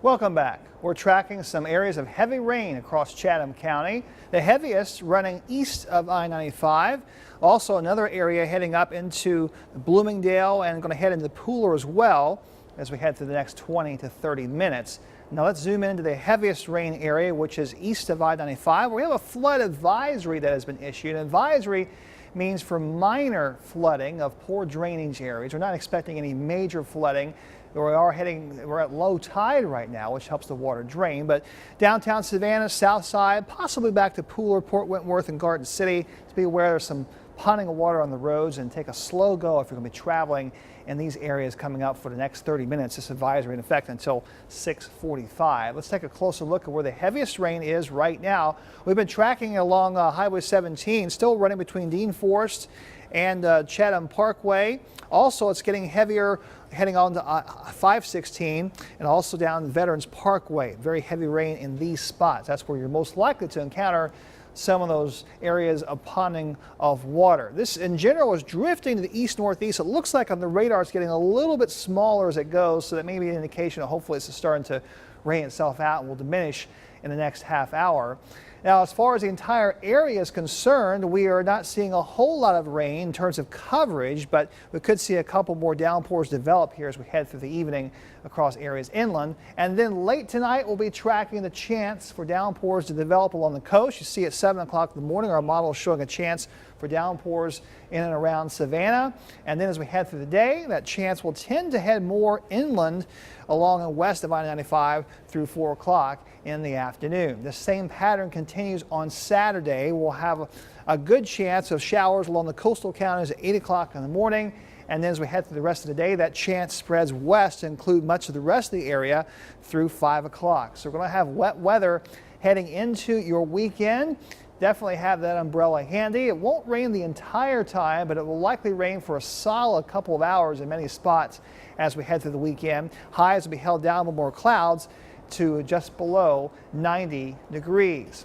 Welcome back. We're tracking some areas of heavy rain across Chatham County. The heaviest running east of I-95. Also another area heading up into Bloomingdale and going to head into Pooler as well as we head through the next 20 to 30 minutes. Now let's zoom into the heaviest rain area, which is east of I-95. We have a flood advisory that has been issued. An advisory means for minor flooding of poor drainage areas. We're not expecting any major flooding. We're at low tide right now, which helps the water drain. But downtown Savannah, south side, possibly back to Pooler, Port Wentworth, and Garden City. To be aware, there's some ponding of water on the roads, and take a slow go if you're going to be traveling in these areas coming up for the next 30 minutes. This advisory in effect until 6:45. Let's take a closer look at where the heaviest rain is right now. We've been tracking along Highway 17, still running between Dean Forest and Chatham Parkway. Also, it's getting heavier heading on to 516 and also down Veterans Parkway. Very heavy rain in these spots. That's where you're most likely to encounter some of those areas of ponding of water. This in general is drifting to the east-northeast. It looks like on the radar it's getting a little bit smaller as it goes, so that may be an indication that hopefully it's starting to rain itself out and will diminish in the next half hour. Now, as far as the entire area is concerned, we are not seeing a whole lot of rain in terms of coverage, but we could see a couple more downpours develop here as we head through the evening across areas inland. And then late tonight, we'll be tracking the chance for downpours to develop along the coast. You see at 7 o'clock in the morning, our model is showing a chance for downpours in and around Savannah. And then as we head through the day, that chance will tend to head more inland along and west of I-95 through 4 o'clock in the afternoon. The same pattern continues on Saturday. We'll have a good chance of showers along the coastal counties at 8 o'clock in the morning. And then as we head through the rest of the day, that chance spreads west to include much of the rest of the area through 5 o'clock. So we're going to have wet weather heading into your weekend. Definitely have that umbrella handy. It won't rain the entire time, but it will likely rain for a solid couple of hours in many spots as we head through the weekend. Highs will be held down with more clouds to just below 90 degrees.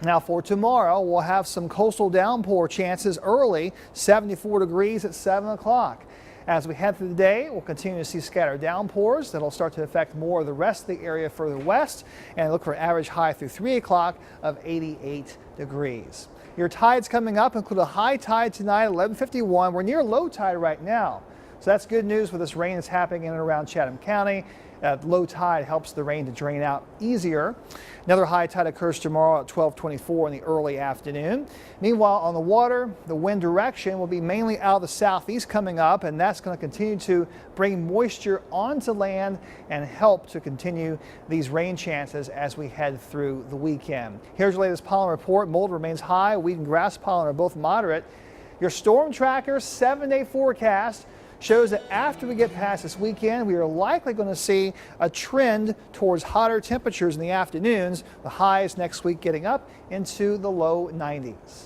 Now for tomorrow, we'll have some coastal downpour chances early, 74 degrees at 7 o'clock. As we head through the day, we'll continue to see scattered downpours that'll start to affect more of the rest of the area further west, and look for an average high through 3 o'clock of 88 degrees. Your tides coming up include a high tide tonight, 11:51. We're near low tide right now. So that's good news with this rain that's happening in and around Chatham County. Low tide helps the rain to drain out easier. Another high tide occurs tomorrow at 12:24 in the early afternoon. Meanwhile, on the water, the wind direction will be mainly out of the southeast coming up, and that's going to continue to bring moisture onto land and help to continue these rain chances as we head through the weekend. Here's your latest pollen report. Mold remains high. Weed and grass pollen are both moderate. Your storm tracker 7-day forecast shows that after we get past this weekend, we are likely going to see a trend towards hotter temperatures in the afternoons, the highs next week getting up into the low 90s.